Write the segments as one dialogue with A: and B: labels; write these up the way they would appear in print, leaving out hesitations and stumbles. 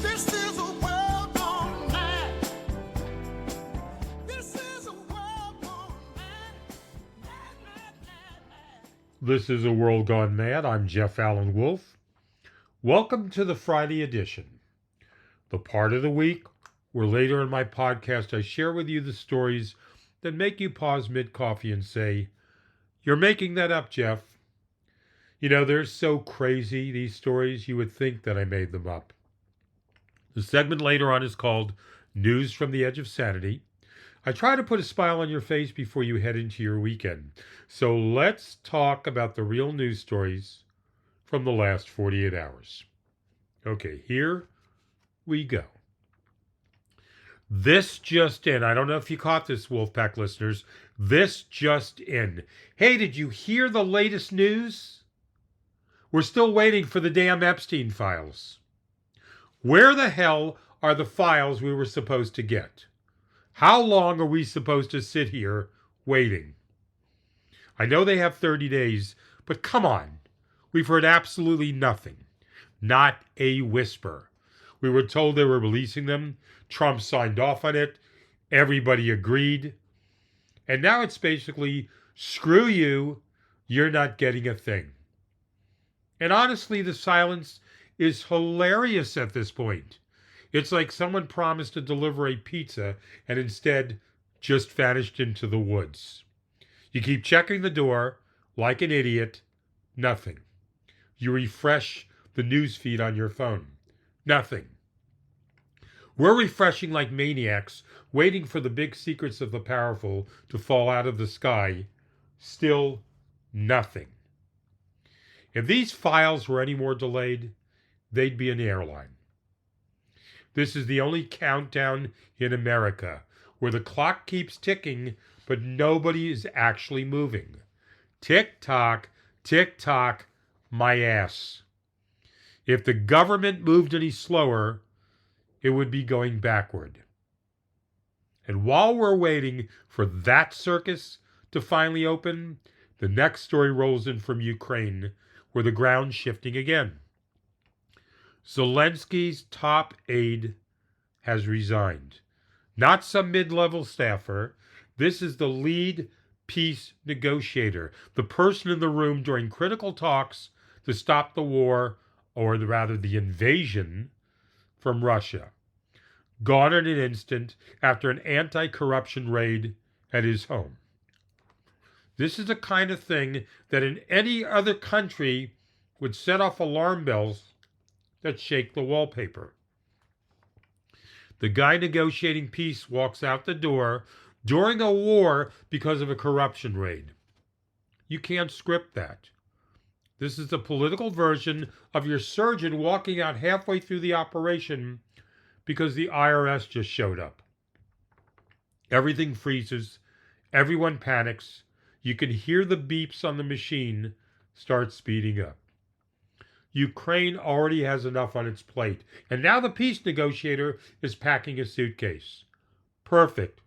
A: This is a world gone mad. This is a world gone mad. Mad, mad, mad, mad.
B: This is A World Gone Mad. I'm Jeff Allen Wolf. Welcome to the Friday edition, the part of the week where later in my podcast I share with you the stories that make you pause mid-coffee and say, "You're making that up, Jeff." You know, they're so crazy, these stories, you would think that I made them up. The segment later on is called News from the Edge of Sanity. I try to put a smile on your face before you head into your weekend. So let's talk about the real news stories from the last 48 hours. Okay, here we go. This just in. I don't know if you caught this, Wolfpack listeners. This just in. Hey, did you hear the latest news? We're still waiting for the damn Epstein files. Where the hell are the files we were supposed to get? How long are we supposed to sit here waiting? I know they have 30 days, but come on. We've heard absolutely nothing. Not a whisper. We were told they were releasing them. Trump signed off on it. Everybody agreed. And now it's basically, screw you, you're not getting a thing. And honestly, the silence is hilarious at this point. It's like someone promised to deliver a pizza and instead just vanished into the woods. You keep checking the door like an idiot, nothing. You refresh the news feed on your phone, nothing. We're refreshing like maniacs, waiting for the big secrets of the powerful to fall out of the sky, still nothing. If these files were any more delayed, they'd be an airline. This is the only countdown in America where the clock keeps ticking, but nobody is actually moving. Tick tock, my ass. If the government moved any slower, it would be going backward. And while we're waiting for that circus to finally open, the next story rolls in from Ukraine, where the ground's shifting again. Zelensky's top aide has resigned. Not some mid-level staffer. This is the lead peace negotiator, the person in the room during critical talks to stop the war, or rather the invasion, from Russia. Gone in an instant after an anti-corruption raid at his home. This is the kind of thing that in any other country would set off alarm bells that shake the wallpaper. The guy negotiating peace walks out the door during a war because of a corruption raid. You can't script that. This is the political version of your surgeon walking out halfway through the operation because the IRS just showed up. Everything freezes. Everyone panics. You can hear the beeps on the machine start speeding up. Ukraine already has enough on its plate, and now the peace negotiator is packing a suitcase. Perfect.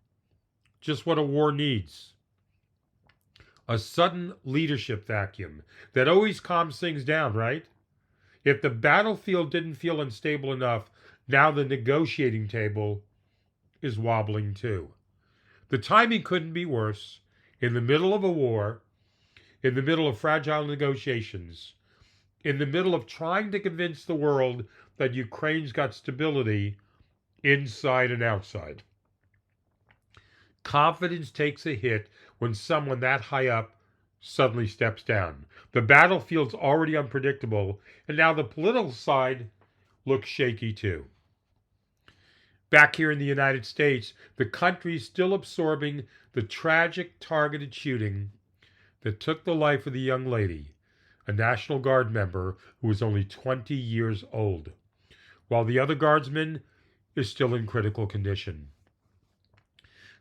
B: Just what a war needs. A sudden leadership vacuum that always calms things down, right? If the battlefield didn't feel unstable enough, now the negotiating table is wobbling too. The timing couldn't be worse. In the middle of a war, in the middle of fragile negotiations, in the middle of trying to convince the world that Ukraine's got stability inside and outside. Confidence takes a hit when someone that high up suddenly steps down. The battlefield's already unpredictable, and now the political side looks shaky too. Back here in the United States, the country's still absorbing the tragic targeted shooting that took the life of the young lady, a National Guard member who was only 20 years old, while the other guardsman is still in critical condition.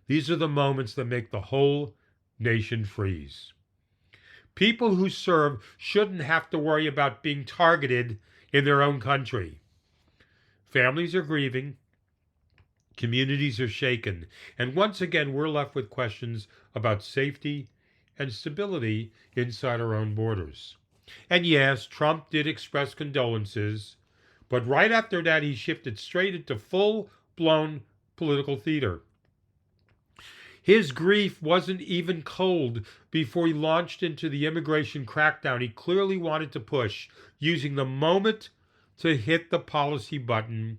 B: These are the moments that make the whole nation freeze. People who serve shouldn't have to worry about being targeted in their own country. Families are grieving, communities are shaken, and once again we're left with questions about safety and stability inside our own borders. And yes, Trump did express condolences, But right after that, he shifted straight into full-blown political theater. His grief wasn't even cold before he launched into the immigration crackdown he clearly wanted to push, using the moment to hit the policy button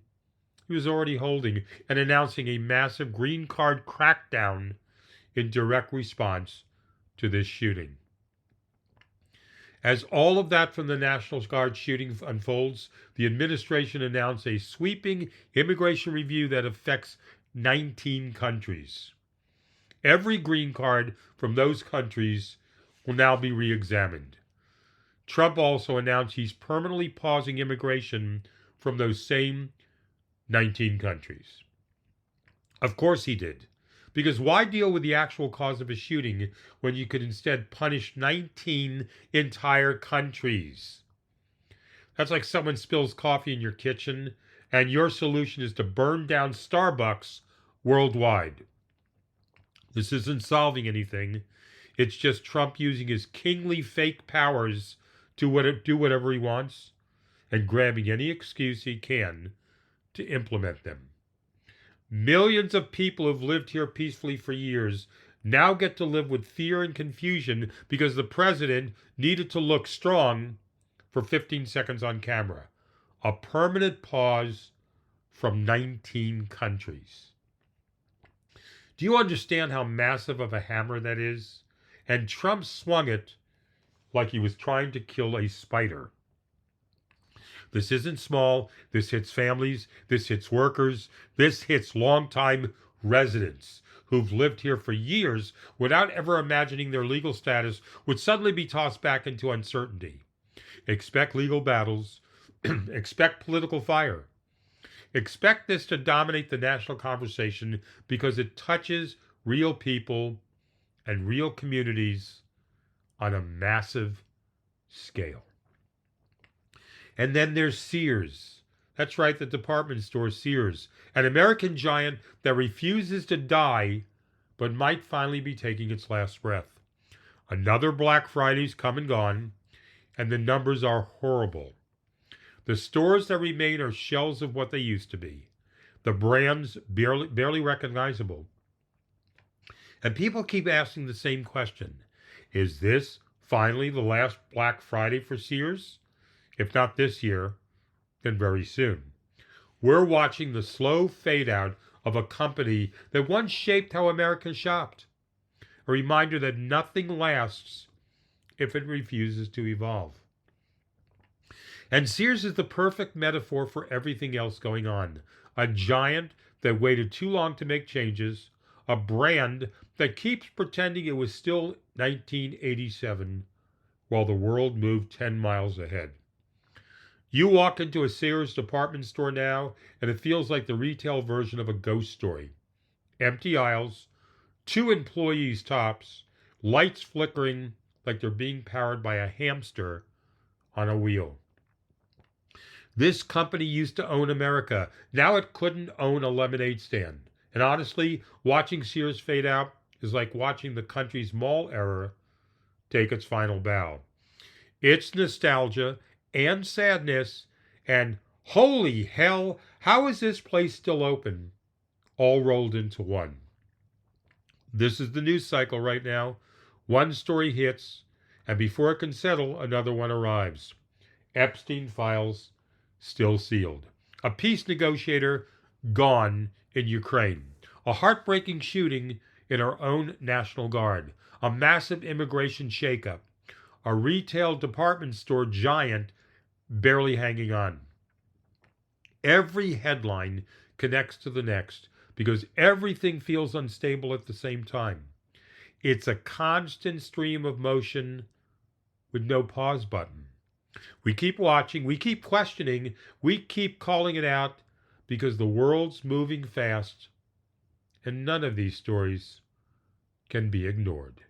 B: he was already holding and announcing a massive green card crackdown in direct response to this shooting. As all of that from the National Guard shooting unfolds, the administration announced a sweeping immigration review that affects 19 countries. Every green card from those countries will now be re-examined. Trump also announced he's permanently pausing immigration from those same 19 countries. Of course he did. Because why deal with the actual cause of a shooting when you could instead punish 19 entire countries? That's like someone spills coffee in your kitchen and your solution is to burn down Starbucks worldwide. This isn't solving anything. It's just Trump using his kingly fake powers to do whatever he wants and grabbing any excuse he can to implement them. Millions of people who've lived here peacefully for years now get to live with fear and confusion because the president needed to look strong for 15 seconds on camera. A permanent pause from 19 countries. Do you understand how massive of a hammer that is? And Trump swung it like he was trying to kill a spider. This isn't small. This hits families. This hits workers. This hits longtime residents who've lived here for years without ever imagining their legal status would suddenly be tossed back into uncertainty. Expect legal battles. Expect political fire. Expect this to dominate the national conversation because it touches real people and real communities on a massive scale. And then there's Sears. That's right, the department store Sears, an American giant that refuses to die but might finally be taking its last breath. Another Black Friday's come and gone, and the numbers are horrible. The stores that remain are shells of what they used to be. The brands barely recognizable. And people keep asking the same question. Is this finally the last Black Friday for Sears? If not this year, then very soon. We're watching the slow fade out of a company that once shaped how America shopped. A reminder that nothing lasts if it refuses to evolve. And Sears is the perfect metaphor for everything else going on. A giant that waited too long to make changes. A brand that keeps pretending it was still 1987 while the world moved 10 miles ahead. You walk into a Sears department store now, and it feels like the retail version of a ghost story. Empty aisles, 2 employees tops, lights flickering like they're being powered by a hamster on a wheel. This company used to own America. Now it couldn't own a lemonade stand. And honestly, watching Sears fade out is like watching the country's mall era take its final bow. It's nostalgia and sadness and holy hell, how is this place still open? All rolled into one. This is the news cycle right now. One story hits, and before it can settle, another one arrives. Epstein files still sealed. A peace negotiator gone in Ukraine. A heartbreaking shooting in our own National Guard. A massive immigration shakeup. A retail department store giant barely hanging on. Every headline connects to the next because everything feels unstable at the same time. It's a constant stream of motion with no pause button. We keep watching, we keep questioning, we keep calling it out because the world's moving fast and none of these stories can be ignored.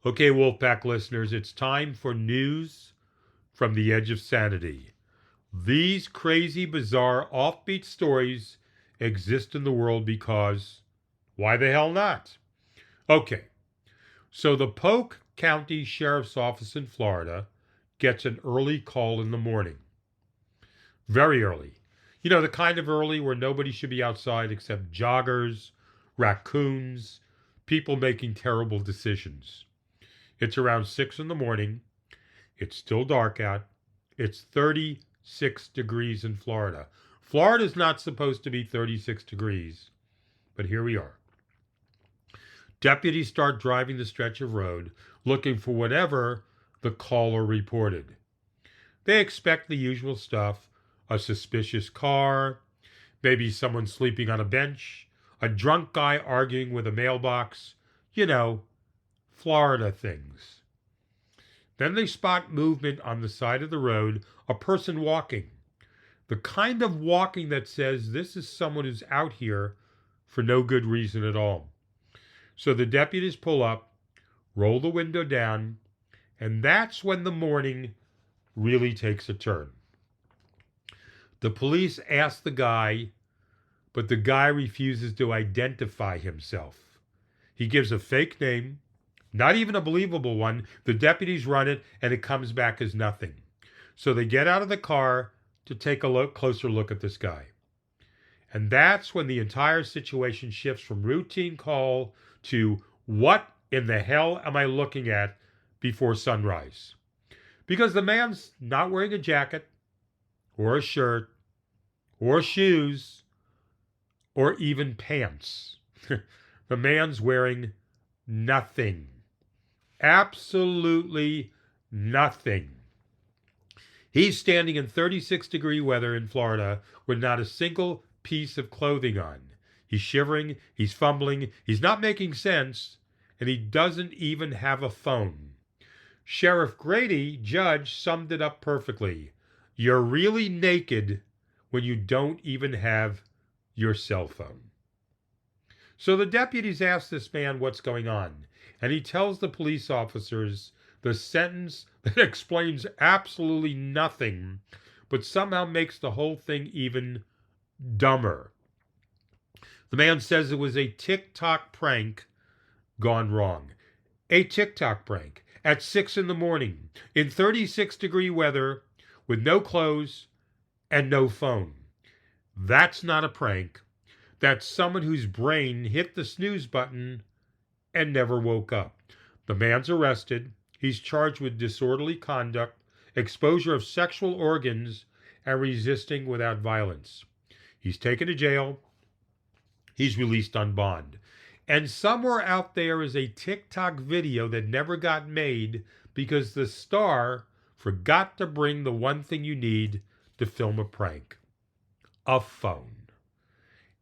B: Okay, Wolfpack listeners, it's time for news from the edge of sanity. These crazy, bizarre, offbeat stories exist in the world because why the hell not? Okay, so the Polk County Sheriff's Office in Florida gets an early call in the morning. Very early. You know, the kind of early where nobody should be outside except joggers, raccoons, people making terrible decisions. It's around 6 in the morning. It's still dark out. It's 36 degrees in Florida. Florida's not supposed to be 36 degrees, but here we are. Deputies start driving the stretch of road looking for whatever the caller reported. They expect the usual stuff: a suspicious car, maybe someone sleeping on a bench, a drunk guy arguing with a mailbox, you know, Florida things. Then they spot movement on the side of the road, a person walking. The kind of walking that says this is someone who's out here for no good reason at all. So the deputies pull up, roll the window down, and that's when the morning really takes a turn. The police ask the guy, but the guy refuses to identify himself. He gives a fake name, not even a believable one. The deputies run it, and it comes back as nothing. So they get out of the car to take a closer look at this guy. And that's when the entire situation shifts from routine call to what in the hell am I looking at before sunrise? Because the man's not wearing a jacket or a shirt or shoes or even pants. The man's wearing nothing. Absolutely nothing. He's standing in 36-degree weather in Florida with not a single piece of clothing on. He's shivering, he's fumbling, he's not making sense, and he doesn't even have a phone. Sheriff Grady, judge, summed it up perfectly. You're really naked when you don't even have your cell phone. So the deputies ask this man what's going on, and he tells the police officers the sentence that explains absolutely nothing, but somehow makes the whole thing even dumber. The man says it was a TikTok prank gone wrong. A TikTok prank at 6 in the morning in 36-degree weather with no clothes and no phone. That's not a prank. That's someone whose brain hit the snooze button and never woke up. The man's arrested. He's charged with disorderly conduct, exposure of sexual organs, and resisting without violence. He's taken to jail. He's released on bond. And somewhere out there is a TikTok video that never got made because the star forgot to bring the one thing you need to film a prank: a phone.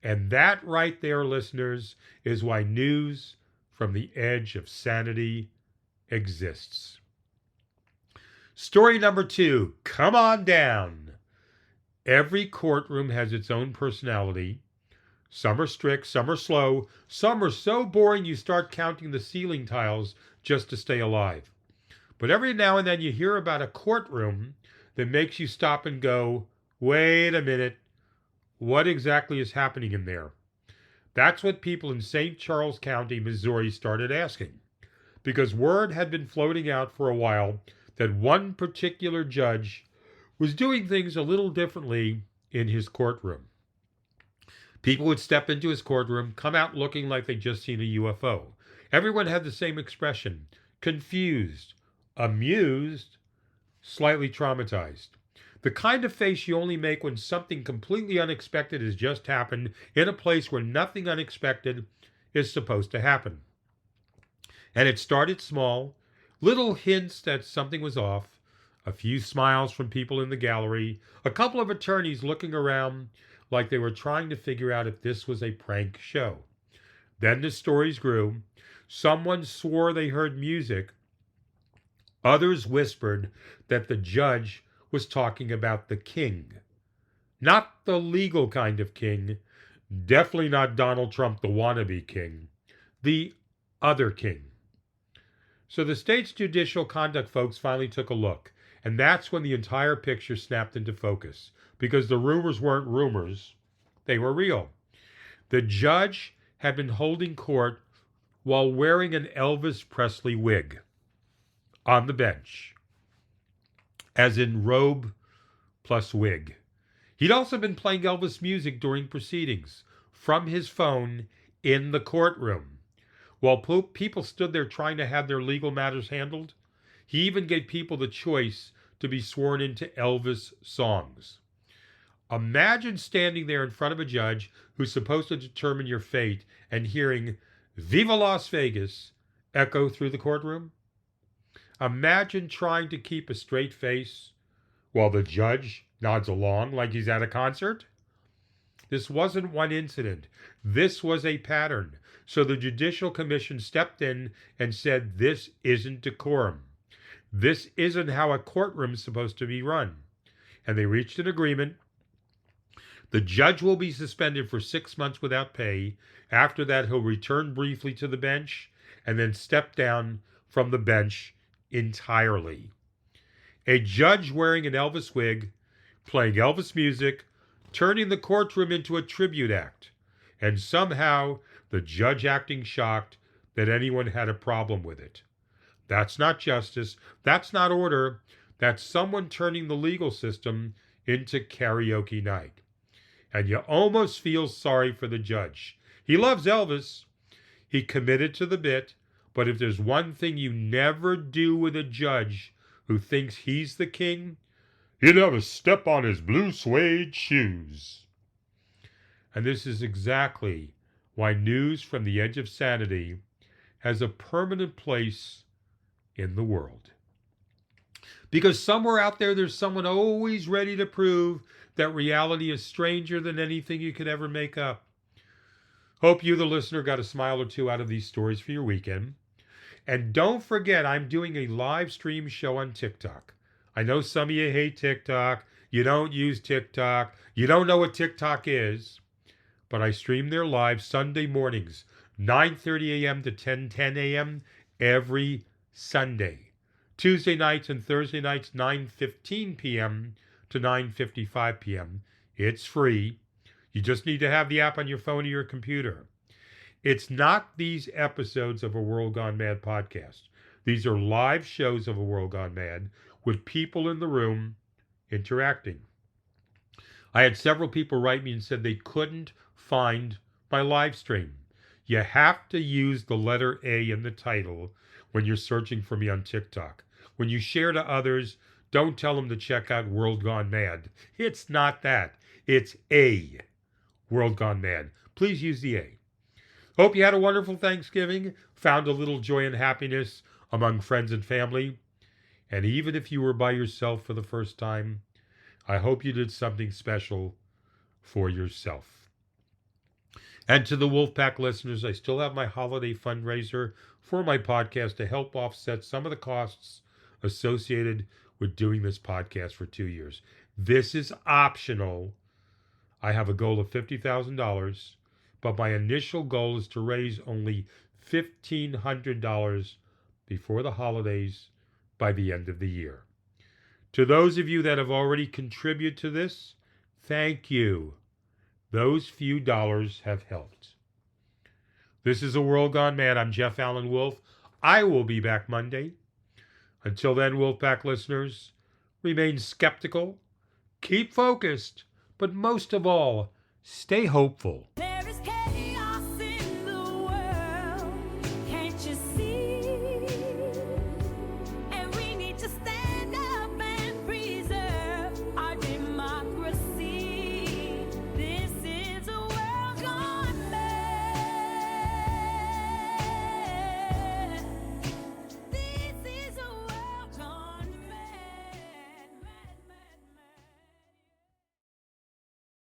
B: And that right there, listeners, is why news from the edge of sanity exists. Story number 2, come on down. Every courtroom has its own personality. Some are strict, some are slow, some are so boring you start counting the ceiling tiles just to stay alive. But every now and then you hear about a courtroom that makes you stop and go, wait a minute, what exactly is happening in there? That's what people in St. Charles County, Missouri started asking, because word had been floating out for a while that one particular judge was doing things a little differently in his courtroom. People would step into his courtroom, come out looking like they'd just seen a UFO. Everyone had the same expression: confused, amused, slightly traumatized. The kind of face you only make when something completely unexpected has just happened in a place where nothing unexpected is supposed to happen. And it started small, little hints that something was off, a few smiles from people in the gallery, a couple of attorneys looking around like they were trying to figure out if this was a prank show. Then the stories grew. Someone swore they heard music. Others whispered that the judge was talking about the king. Not the legal kind of king. Definitely not Donald Trump, the wannabe king. The other king. So the state's judicial conduct folks finally took a look. And that's when the entire picture snapped into focus. Because the rumors weren't rumors. They were real. The judge had been holding court while wearing an Elvis Presley wig on the bench. As in robe plus wig. He'd also been playing Elvis music during proceedings from his phone in the courtroom. While people stood there trying to have their legal matters handled, he even gave people the choice to be sworn into Elvis songs. Imagine standing there in front of a judge who's supposed to determine your fate and hearing Viva Las Vegas echo through the courtroom. Imagine trying to keep a straight face while the judge nods along like he's at a concert. This wasn't one incident. This was a pattern. So the Judicial Commission stepped in and said, this isn't decorum. This isn't how a courtroom's supposed to be run. And they reached an agreement. The judge will be suspended for 6 months without pay. After that, he'll return briefly to the bench and then step down from the bench entirely. A judge wearing an Elvis wig, playing Elvis music, turning the courtroom into a tribute act, and somehow the judge acting shocked that anyone had a problem with it. That's not justice. That's not order. That's someone turning the legal system into karaoke night. And you almost feel sorry for the judge. He loves Elvis. He committed to the bit. But if there's one thing you never do with a judge who thinks he's the king, you never step on his blue suede shoes. And this is exactly why News from the Edge of Sanity has a permanent place in the world. Because somewhere out there, there's someone always ready to prove that reality is stranger than anything you could ever make up. Hope you, the listener, got a smile or two out of these stories for your weekend. And don't forget, I'm doing a live stream show on TikTok. I know some of you hate TikTok. You don't use TikTok. You don't know what TikTok is. But I stream there live Sunday mornings, 9:30 a.m. to 10:10 a.m. every Sunday. Tuesday nights and Thursday nights, 9:15 p.m. to 9:55 p.m. It's free. You just need to have the app on your phone or your computer. It's not these episodes of A World Gone Mad podcast. These are live shows of A World Gone Mad with people in the room interacting. I had several people write me and said they couldn't find my live stream. You have to use the letter A in the title when you're searching for me on TikTok. When you share to others, don't tell them to check out World Gone Mad. It's not that. It's A, World Gone Mad. Please use the A. Hope you had a wonderful Thanksgiving, found a little joy and happiness among friends and family. And even if you were by yourself for the first time, I hope you did something special for yourself. And to the Wolfpack listeners, I still have my holiday fundraiser for my podcast to help offset some of the costs associated with doing this podcast for 2 years. This is optional. I have a goal of $50,000, but my initial goal is to raise only $1,500 before the holidays by the end of the year. To those of you that have already contributed to this, thank you. Those few dollars have helped. This is A World Gone Mad. I'm Jeff Allen Wolf. I will be back Monday. Until then, Wolfpack listeners, remain skeptical, keep focused, but most of all, stay hopeful.